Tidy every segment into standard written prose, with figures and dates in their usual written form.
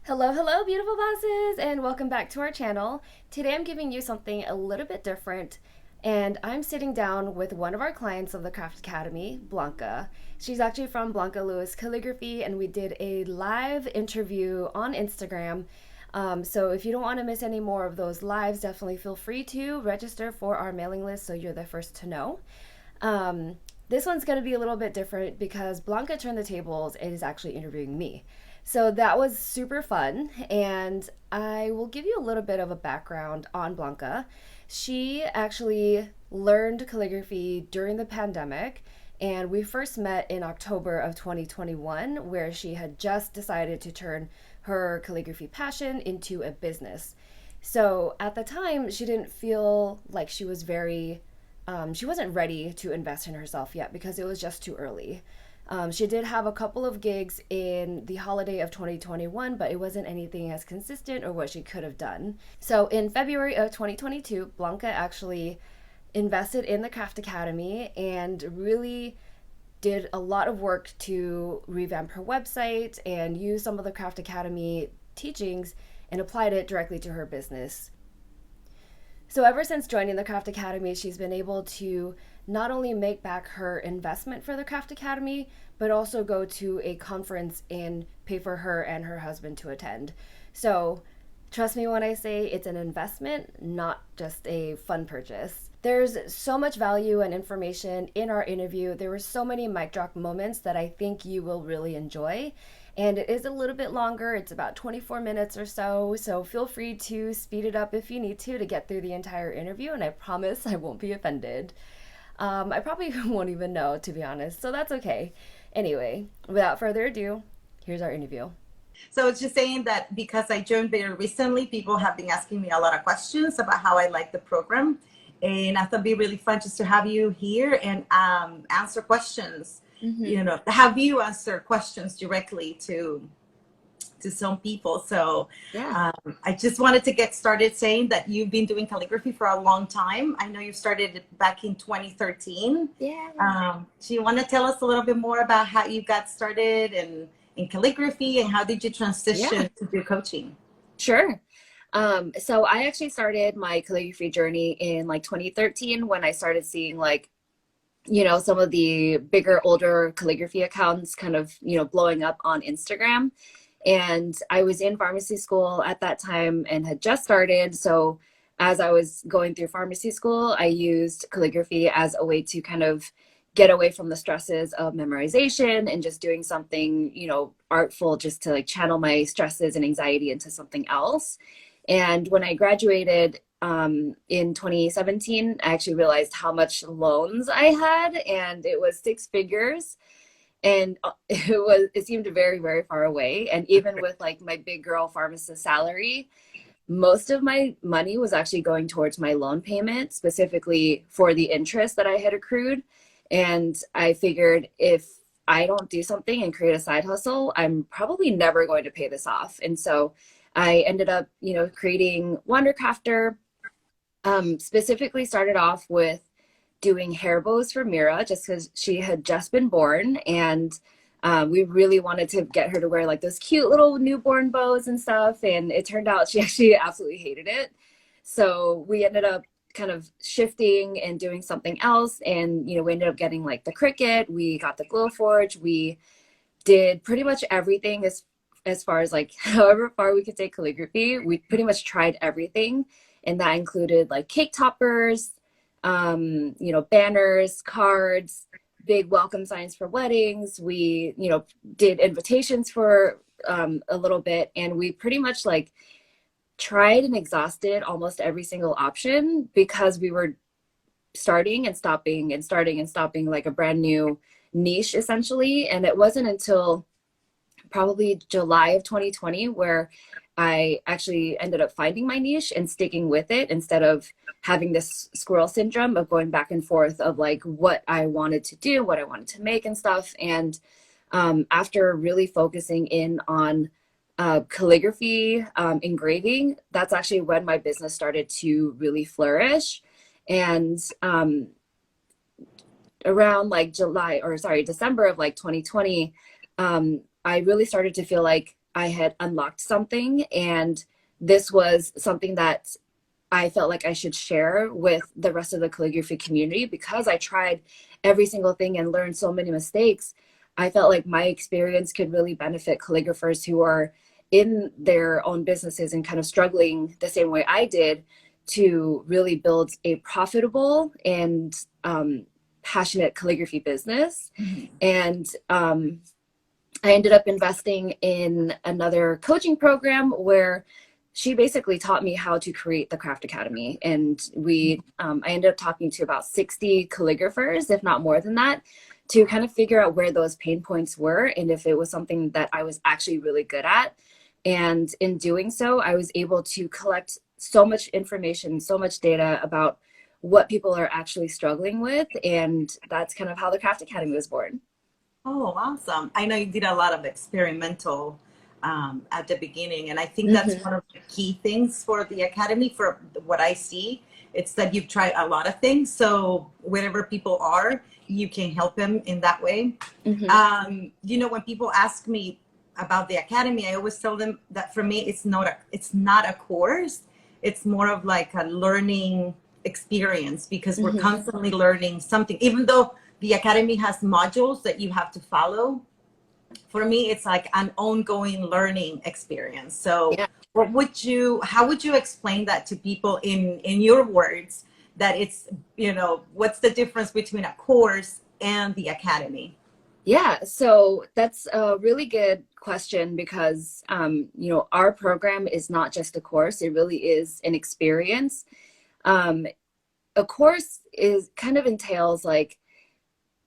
Hello, hello, beautiful bosses, and welcome back to our channel. Today I'm giving you something a little bit different, and I'm sitting down with one of our clients of the Craft Academy, Blanca. She's actually from Blanca Lewis Calligraphy, and we did a live interview on Instagram. So if you don't want to miss any more of those lives, definitely feel free to register for our mailing list so you're the first to know. This one's going to be a little bit different because Blanca turned the tables and is actually interviewing me. So that was super fun, and I will give you a little bit of a background on Blanca. She actually learned calligraphy during the pandemic, and we first met in October of 2021, where she had just decided to turn her calligraphy passion into a business. So at the time, she didn't feel like she wasn't ready to invest in herself yet because it was just too early. She did have a couple of gigs in the holiday of 2021, but it wasn't anything as consistent or what she could have done. So in February of 2022, Blanca actually invested in the Craft Academy and really did a lot of work to revamp her website and use some of the Craft Academy teachings and applied it directly to her business. So ever since joining the Craft Academy, she's been able to not only make back her investment for the Craft Academy, but also go to a conference and pay for her and her husband to attend. So trust me when I say it's an investment, not just a fun purchase. There's so much value and information in our interview. There were so many mic drop moments that I think you will really enjoy. And it is a little bit longer. It's about 24 minutes or so. So feel free to speed it up if you need to get through the entire interview. And I promise I won't be offended. I probably won't even know, to be honest. So that's okay. Anyway, without further ado, here's our interview. So I was just saying that because I joined very recently, people have been asking me a lot of questions about how I like the program. And I thought it'd be really fun just to have you here and answer questions, Mm-hmm. have you answer questions directly to some people. So Yeah. I just wanted to get started saying that you've been doing calligraphy for a long time. I know you started back in 2013. Yeah. Do you want to tell us a little bit more about how you got started in calligraphy and how did you Yeah. transition to do coaching? Sure. So I actually started my calligraphy journey in like 2013 when I started seeing some of the bigger, older calligraphy accounts kind of, blowing up on Instagram. And I was in pharmacy school at that time and had just started. So as I was going through pharmacy school, I used calligraphy as a way to kind of get away from the stresses of memorization and just doing something, artful just to like channel my stresses and anxiety into something else. And when I graduated in 2017, I actually realized how much loans I had, and it was six figures. And it seemed very, very far away. And even with like my big girl pharmacist salary, most of my money was actually going towards my loan payment, specifically for the interest that I had accrued. And I figured if I don't do something and create a side hustle, I'm probably never going to pay this off. And so I ended up, creating Wondercrafter. Specifically started off with doing hair bows for Mira just because she had just been born, and we really wanted to get her to wear like those cute little newborn bows and stuff. And it turned out she actually absolutely hated it. So we ended up kind of shifting and doing something else. And, we ended up getting like the Cricut, we got the Glowforge, we did pretty much everything as far as like however far we could take calligraphy. We pretty much tried everything. And that included like cake toppers, banners, cards, big welcome signs for weddings. We, did invitations for a little bit, and we pretty much like tried and exhausted almost every single option because we were starting and stopping and starting and stopping like a brand new niche essentially. And it wasn't until probably July of 2020 where I actually ended up finding my niche and sticking with it instead of having this squirrel syndrome of going back and forth of like what I wanted to do, what I wanted to make and stuff. And after really focusing in on calligraphy, engraving, that's actually when my business started to really flourish. And around like December of like 2020, I really started to feel like I had unlocked something, and this was something that I felt like I should share with the rest of the calligraphy community because I tried every single thing and learned so many mistakes. I felt like my experience could really benefit calligraphers who are in their own businesses and kind of struggling the same way I did to really build a profitable and passionate calligraphy business. Mhm. And I ended up investing in another coaching program where she basically taught me how to create the Craft Academy. And I ended up talking to about 60 calligraphers, if not more than that, to kind of figure out where those pain points were and if it was something that I was actually really good at. And in doing so, I was able to collect so much information, so much data about what people are actually struggling with. And that's kind of how the Craft Academy was born. Oh, awesome. I know you did a lot of experimental at the beginning, and I think that's one of the key things for the Academy, for what I see. It's that you've tried a lot of things. So wherever people are, you can help them in that way. You know, when people ask me about the Academy, I always tell them that for me, it's not a course. It's more of like a learning experience, because we're constantly learning something, even though the Academy has modules that you have to follow. For me, it's like an ongoing learning experience. So Yeah. how would you explain that to people in your words, that it's, you know, what's the difference between a course and the Academy? Yeah, so that's a really good question because, you know, our program is not just a course, it really is an experience. A course is kind of entails like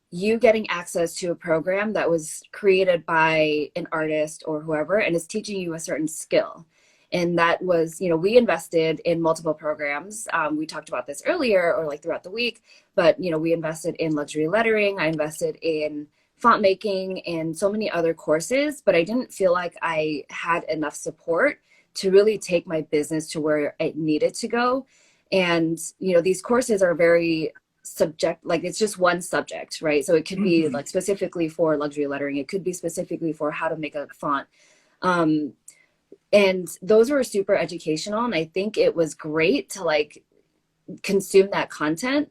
you getting access to a program that was created by an artist or whoever and is teaching you a certain skill. And that was, you know, we invested in multiple programs. We talked about this earlier or like throughout the week, but, you know, we invested in luxury lettering. I invested in font making and so many other courses, but I didn't feel like I had enough support to really take my business to where it needed to go. And, you know, these courses are very subject, like it's just one subject, right? So it could be like specifically for luxury lettering. It could be specifically for how to make a font. And those were super educational. And I think it was great to like consume that content.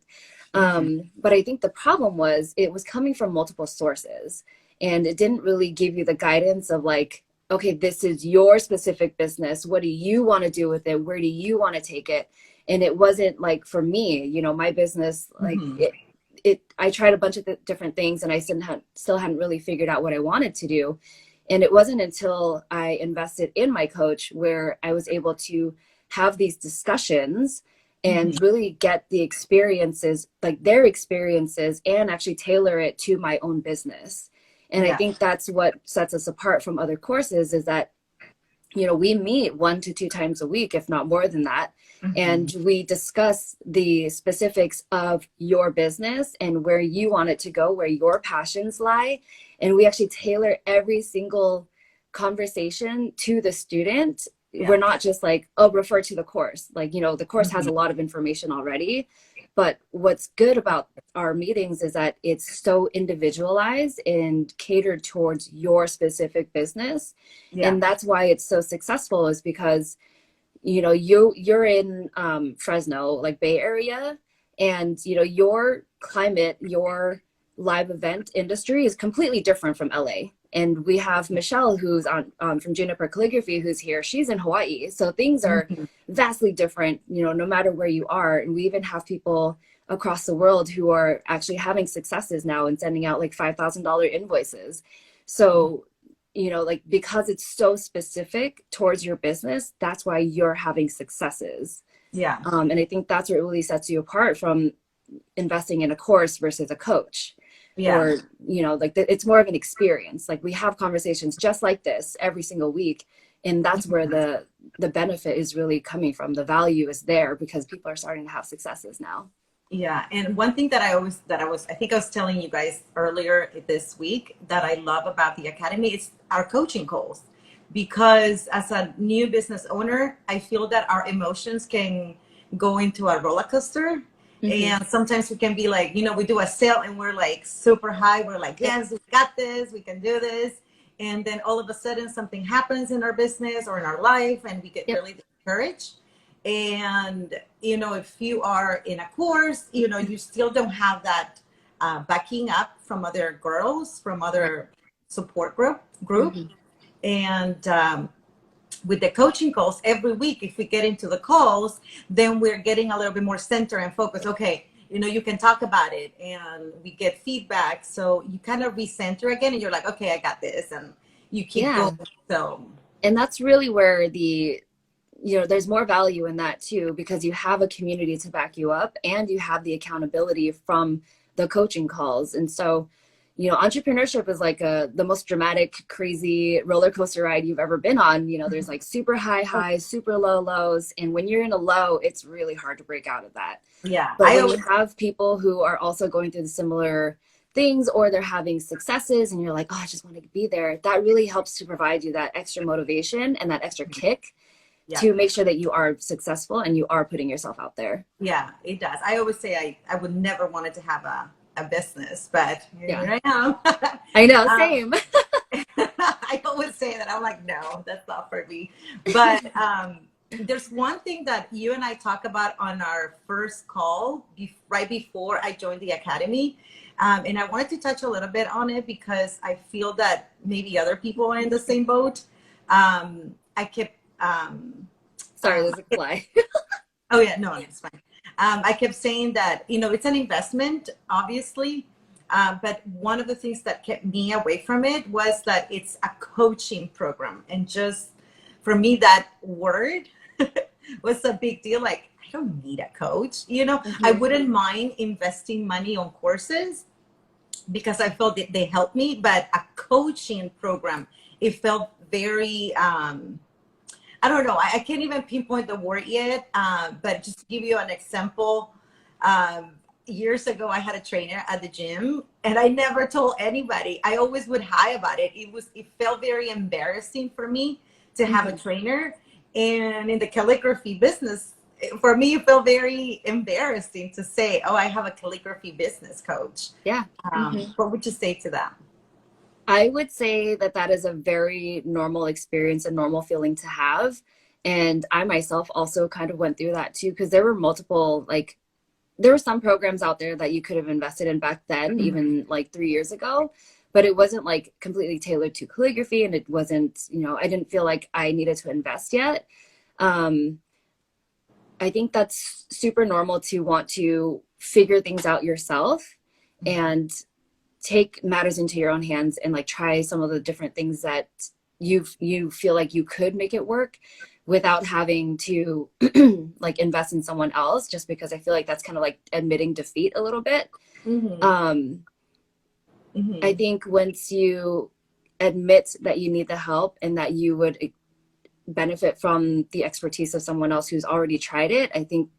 But I think the problem was it was coming from multiple sources and it didn't really give you the guidance of like, okay, this is your specific business. What do you want to do with it? Where do you want to take it? And it wasn't like for me, you know, my business, like I tried a bunch of different things and I still hadn't really figured out what I wanted to do. And it wasn't until I invested in my coach where I was able to have these discussions and really get the experiences, like their experiences, and actually tailor it to my own business. And I think that's what sets us apart from other courses is that, you know, we meet 1 to 2 times a week, if not more than that. And we discuss the specifics of your business and where you want it to go, where your passions lie. And we actually tailor every single conversation to the student. We're not just like, oh, refer to the course. Like, you know, the course has a lot of information already. But what's good about our meetings is that it's so individualized and catered towards your specific business. And that's why it's so successful, is because, you know, you're in Fresno, like Bay Area, and, you know, your climate, your live event industry is completely different from LA. And we have Michelle, who's on from Juniper Calligraphy, who's here. She's in Hawaii. So things are vastly different, you know, no matter where you are. And we even have people across the world who are actually having successes now and sending out like $5,000 invoices. So, you know, like, because it's so specific towards your business, that's why you're having successes. And I think that's what really sets you apart from investing in a course versus a coach. Or, you know, like it's more of an experience. Like we have conversations just like this every single week. And that's where the benefit is really coming from. The value is there because people are starting to have successes now. And one thing that I think I was telling you guys earlier this week that I love about the Academy is our coaching calls. Because as a new business owner, I feel that our emotions can go into a roller coaster. And sometimes we can be like, you know, we do a sale and we're like super high. We're like, yes, we got this. We can do this. and then all of a sudden something happens in our business or in our life, and we get Yep. really discouraged. And if you are in a course, you still don't have that backing up from other girls, from other support group. And with the coaching calls every week, if we get into the calls, then we're getting a little bit more center and focus. Okay, you can talk about it, and we get feedback. So you kind of recenter again, and you're like, okay, I got this, and you keep going. So, and that's really where there's more value in that too, because you have a community to back you up, and you have the accountability from the coaching calls. And so, entrepreneurship is like the most dramatic, crazy roller coaster ride you've ever been on. There's like super high highs, super low lows. And when you're in a low, it's really hard to break out of that. Yeah. But when you have people who are also going through the similar things, or they're having successes, and you're like, oh, I just want to be there, that really helps to provide you that extra motivation and that extra kick to make sure that you are successful and you are putting yourself out there. Yeah, it does. I always say I would never wanted to have a business, but here I am. I know, same. I always say that. I'm like, no, that's not for me. But there's one thing that you and I talk about on our first call right before I joined the academy. And I wanted to touch a little bit on it because I feel that maybe other people are in the same boat. I kept sorry, there's a fly. Oh yeah, no, it's fine. I kept saying that, it's an investment, obviously. But one of the things that kept me away from it was that it's a coaching program. And just for me, that word was a big deal. Like, I don't need a coach. I wouldn't mind investing money on courses because I felt that they helped me. But a coaching program, it felt very, I don't know. I can't even pinpoint the word yet, but just to give you an example, years ago, I had a trainer at the gym, and I never told anybody. I always would hide about it. It felt very embarrassing for me to have a trainer. And in the calligraphy business, for me, it felt very embarrassing to say, oh, I have a calligraphy business coach. Yeah. What would you say to that? I would say that is a very normal experience, a normal feeling to have. And I myself also kind of went through that too, because there were some programs out there that you could have invested in back then, even like 3 years ago, but it wasn't like completely tailored to calligraphy. And it wasn't, I didn't feel like I needed to invest yet. I think that's super normal to want to figure things out yourself and take matters into your own hands and like try some of the different things that you feel like you could make it work without having to like invest in someone else, just because I feel like that's kind of like admitting defeat a little bit. I think once you admit that you need the help and that you would benefit from the expertise of someone else who's already tried it, I think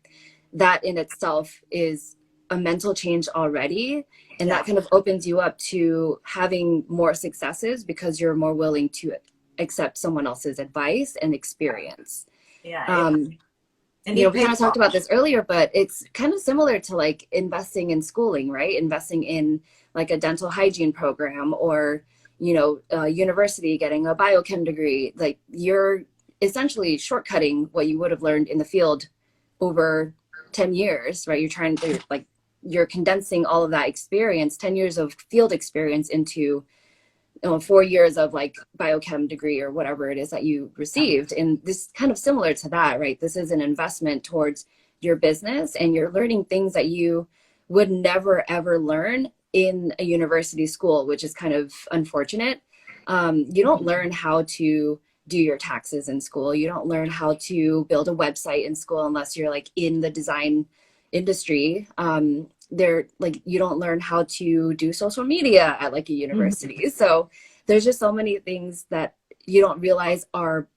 that in itself is a mental change already. And that kind of opens you up to having more successes because you're more willing to accept someone else's advice and experience. And we kind of talked about this earlier, but it's kind of similar to like investing in schooling, right? Investing in like a dental hygiene program, or, university, getting a biochem degree. Like, you're essentially shortcutting what you would have learned in the field over 10 years, right? You're trying to you're condensing all of that experience, 10 years of field experience, into 4 years of like biochem degree or whatever it is that you received. And this is kind of similar to that, right? This is an investment towards your business, and you're learning things that you would never, ever learn in a university school, which is kind of unfortunate. You don't learn how to do your taxes in school. You don't learn how to build a website in school unless you're like in the design industry. You don't learn how to do social media at like a university. So there's just so many things that you don't realize are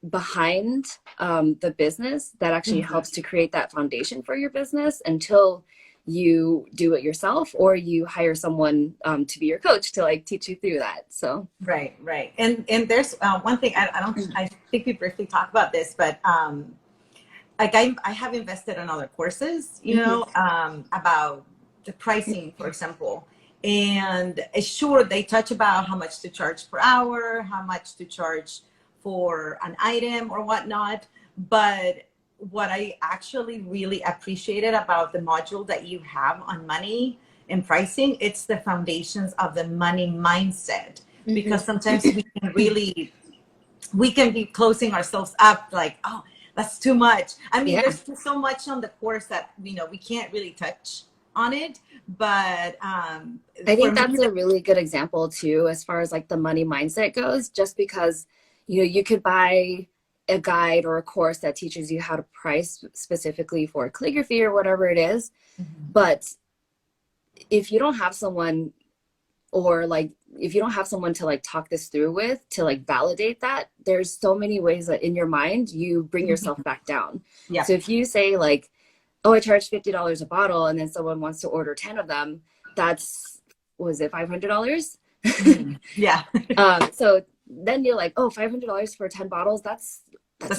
behind the business that actually helps to create that foundation for your business until you do it yourself, or you hire someone to be your coach to like teach you through that. So right. And there's one thing I think we briefly talked about this, but like I have invested in other courses, about the pricing, for example. And sure, they touch about how much to charge per hour, how much to charge for an item or whatnot. But what I actually really appreciated about the module that you have on money and pricing, it's the foundations of the money mindset. Because sometimes we can be closing ourselves up like, oh, that's too much. I mean, there's so much on the course that, you know, we can't really touch on it. But I think that's a really good example too, as far as like the money mindset goes, just because, you know, you could buy a guide or a course that teaches you how to price specifically for calligraphy or whatever it is. But if you don't have someone, or like if you don't have someone to like talk this through with, to like validate that, there's so many ways that in your mind you bring yourself back down. So if you say like, oh, I charge $50 a bottle, and then someone wants to order 10 of them, that's, was it $500? So then you're like, oh, $500 for 10 bottles, that's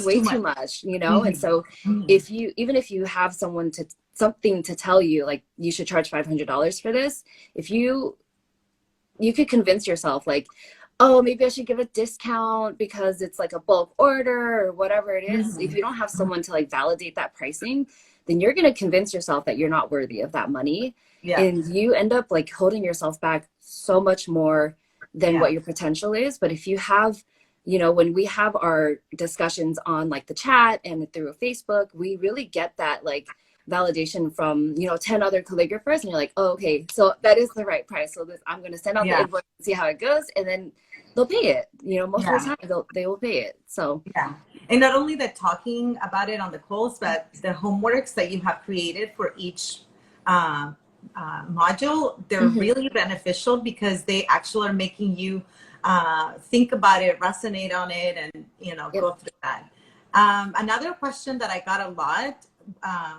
way too much, you know? And so if you, even if you have something to tell you, like you should charge $500 for this, if you could convince yourself like, oh, maybe I should give a discount because it's like a bulk order or whatever it is. If you don't have someone to like validate that pricing, then you're going to convince yourself that you're not worthy of that money. And you end up like holding yourself back so much more than what your potential is. But if you have, you know, when we have our discussions on like the chat and through Facebook, we really get that like validation from, you know, 10 other calligraphers, and you're like, oh, okay, so that is the right price. So this, I'm going to send out the invoice and see how it goes, and then they'll pay it. You know, most of the time they will pay it. So and not only the talking about it on the calls, but the homeworks that you have created for each module, they're really beneficial because they actually are making you think about it, resonate on it, and, you know, go through that. Another question that I got a lot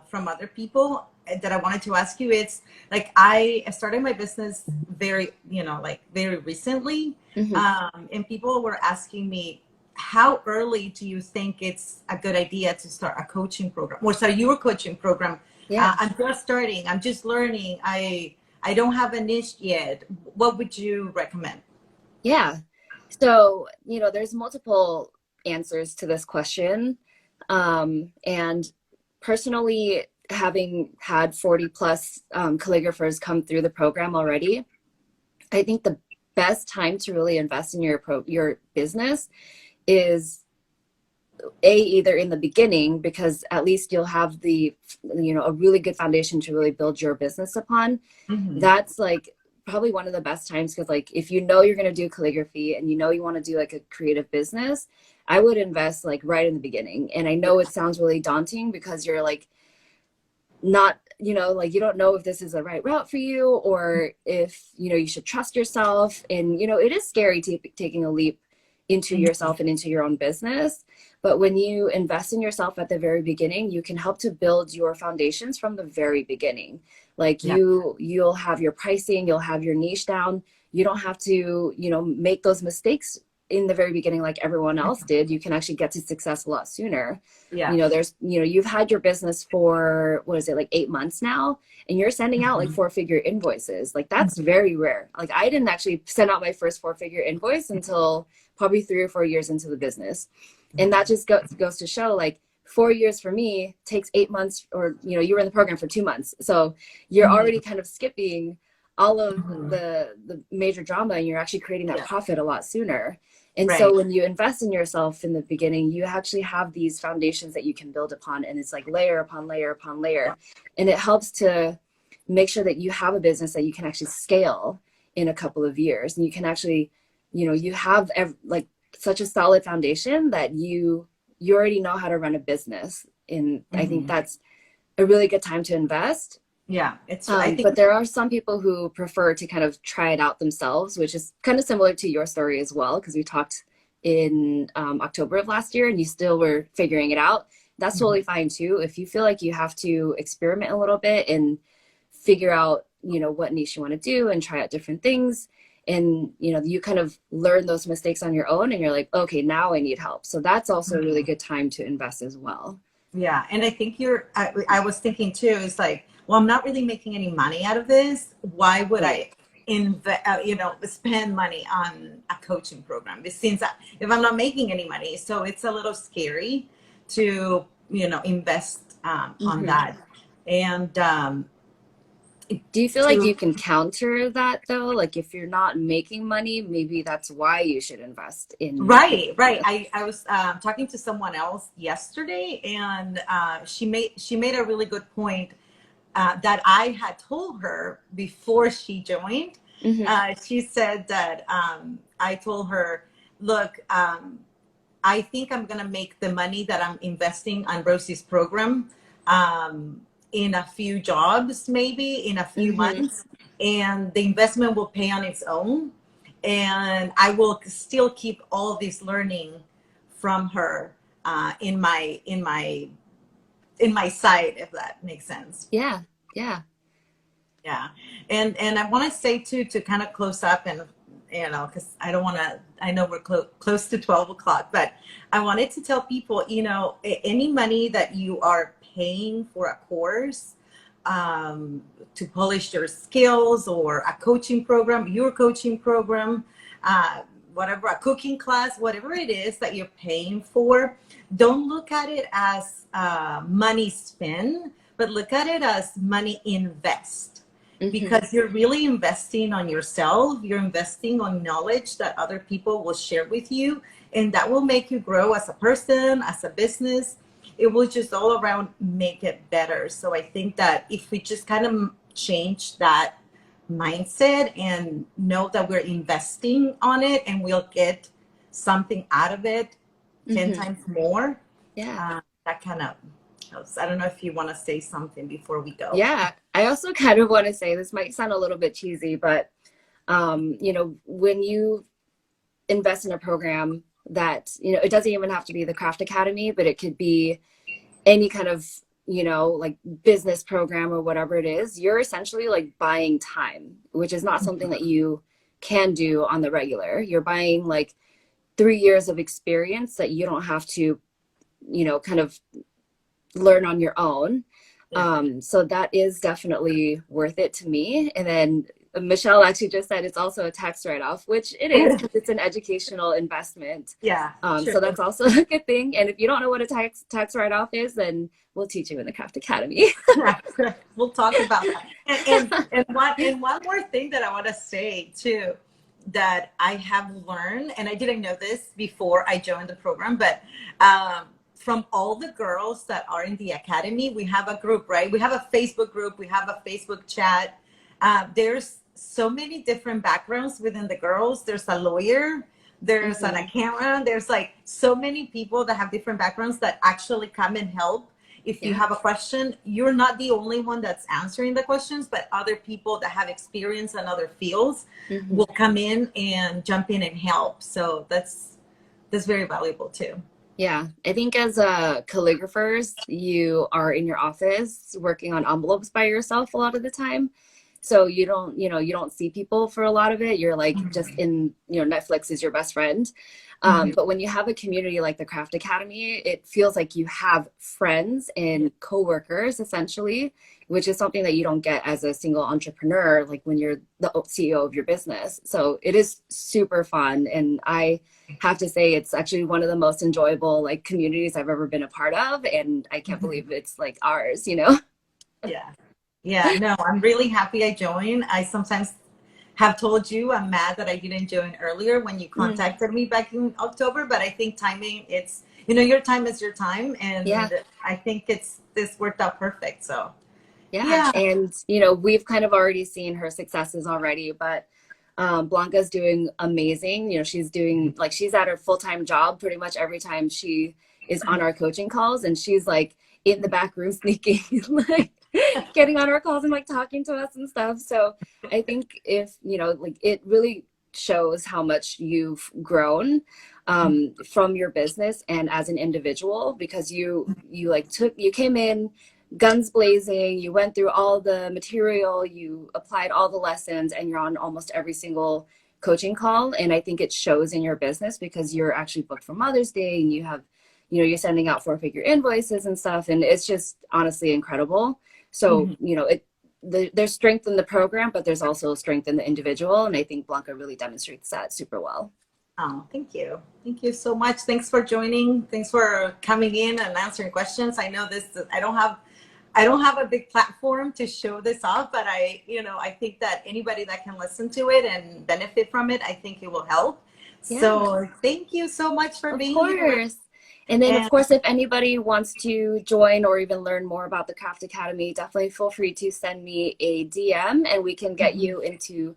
from other people that I wanted to ask you, it's like, I started my business very, you know, like very recently. And people were asking me, how early do you think it's a good idea to start a coaching program, or start your coaching program? I'm just starting, I'm just learning, I don't have a niche yet. What would you recommend? So, you know, there's multiple answers to this question. And personally, having had 40 plus calligraphers come through the program already, I think the best time to really invest in your business is either in the beginning, because at least you'll have the, you know, a really good foundation to really build your business upon. That's like probably one of the best times, because like if you know you're going to do calligraphy and you know you want to do like a creative business, I would invest like right in the beginning. And I know it sounds really daunting because you're like not, you know, like you don't know if this is the right route for you, or if, you know, you should trust yourself. And, you know, it is scary taking a leap into yourself and into your own business. But when you invest in yourself at the very beginning, you can help to build your foundations from the very beginning. Like you'll have your pricing, you'll have your niche down. You don't have to, you know, make those mistakes in the very beginning like everyone else did. You can actually get to success a lot sooner. You know, there's, you know, you've had your business for, what is it, like 8 months now, and you're sending out like 4-figure invoices. Like that's very rare. Like I didn't actually send out my first 4-figure invoice until probably 3 or 4 years into the business. And that just goes to show, like 4 years for me takes 8 months, or, you know, you were in the program for 2 months. So you're already kind of skipping all of the major drama, and you're actually creating that profit a lot sooner. And so when you invest in yourself in the beginning, you actually have these foundations that you can build upon, and it's like layer upon layer upon layer. And it helps to make sure that you have a business that you can actually scale in a couple of years. And you can actually, you know, you have like such a solid foundation that you already know how to run a business. And I think that's a really good time to invest. It's but there are some people who prefer to kind of try it out themselves, which is kind of similar to your story as well, because we talked in October of last year and you still were figuring it out. That's totally fine too. If you feel like you have to experiment a little bit and figure out, you know, what niche you want to do and try out different things, and, you know, you kind of learn those mistakes on your own and you're like, okay, now I need help. So that's also a really good time to invest as well. And I think I was thinking too, it's like, well, I'm not really making any money out of this. Why would I spend money on a coaching program. It seems that if I'm not making any money, so it's a little scary to, invest on that. And do you feel like you can counter that though? Like if you're not making money, maybe that's why you should invest in. Right. I was talking to someone else yesterday, and she made a really good point that I had told her before she joined. She said that I told her, look, I think I'm going to make the money that I'm investing on Rosie's program in a few jobs, maybe in a few months, and the investment will pay on its own. And I will still keep all this learning from her in my side, if that makes sense. Yeah. And I want to say too, to kind of close up, and because I don't want to, I know we're close to 12 o'clock, but I wanted to tell people, any money that you are paying for a course to polish your skills, or a coaching program, your coaching program, whatever, a cooking class, whatever it is that you're paying for, don't look at it as money spent, but look at it as money invest. Because you're really investing on yourself. You're investing on knowledge that other people will share with you, and that will make you grow as a person, as a business. It will just all around make it better. So I think that if we just kind of change that mindset and know that we're investing on it, and we'll get something out of it 10 times more. That kind of helps. I don't know if you want to say something before we go. Yeah, I also kind of want to say, this might sound a little bit cheesy, but when you invest in a program that, it doesn't even have to be the Craft Academy, but it could be any kind of, like business program or whatever it is, you're essentially like buying time, which is not something that you can do on the regular. You're buying like 3 years of experience that you don't have to, kind of learn on your own. So that is definitely worth it to me. And then Michelle actually just said it's also a tax write-off, which it is, because it's an educational investment. Sure. So that's also a good thing. And if you don't know what a tax write-off is, then we'll teach you in the Craft Academy. We'll talk about that. And one more thing that I want to say too, that I have learned, and I didn't know this before I joined the program, but from all the girls that are in the academy, we have a group, right? We have a Facebook group, we have a Facebook chat. There's so many different backgrounds within the girls. There's a lawyer, there's an accountant, there's like so many people that have different backgrounds that actually come and help. If you have a question, you're not the only one that's answering the questions, but other people that have experience in other fields will come in and jump in and help. So that's very valuable too. Yeah, I think as calligraphers, you are in your office working on envelopes by yourself a lot of the time. So you don't see people for a lot of it. You're like just in, Netflix is your best friend. But when you have a community like the Craft Academy, it feels like you have friends and coworkers essentially, which is something that you don't get as a single entrepreneur, like when you're the CEO of your business. So it is super fun. And I have to say, it's actually one of the most enjoyable like communities I've ever been a part of. And I can't believe it's like ours, Yeah, no, I'm really happy I joined. I sometimes have told you I'm mad that I didn't join earlier when you contacted me back in October, but I think timing, it's, your time is your time. And I think this worked out perfect. So yeah. And, we've kind of already seen her successes already, but Blanca's doing amazing. She's doing she's at her full-time job pretty much every time she is on our coaching calls, and she's like in the back room sneaking, like getting on our calls and like talking to us and stuff. So I think if, it really shows how much you've grown from your business and as an individual, because you came in guns blazing, you went through all the material, you applied all the lessons, and you're on almost every single coaching call. And I think it shows in your business because you're actually booked for Mother's Day, and you have, you're sending out 4-figure invoices and stuff. And it's just honestly incredible. So, there's strength in the program, but there's also strength in the individual. And I think Blanca really demonstrates that super well. Oh, thank you. Thank you so much. Thanks for joining. Thanks for coming in and answering questions. I know this, I don't have a big platform to show this off, but I think that anybody that can listen to it and benefit from it, I think it will help. Yeah. So thank you so much for being here. And then, of course, if anybody wants to join or even learn more about the Craft Academy, definitely feel free to send me a DM and we can get you into,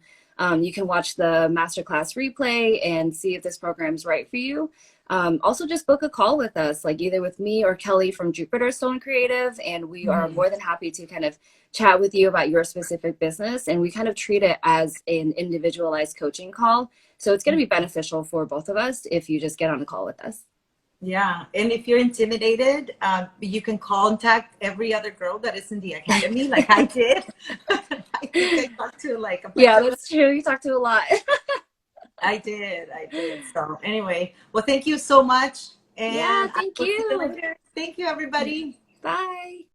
you can watch the masterclass replay and see if this program is right for you. Also, just book a call with us, like either with me or Kelly from Jupiter Stone Creative, and we are more than happy to kind of chat with you about your specific business. And we kind of treat it as an individualized coaching call. So it's going to be beneficial for both of us if you just get on a call with us. Yeah, and if you're intimidated, you can contact every other girl that is in the academy, like I did. I think I talked to like a yeah, that's true. You talked to a lot. I did. So anyway, well, thank you so much. And yeah, thank you. Thank you, everybody. Bye.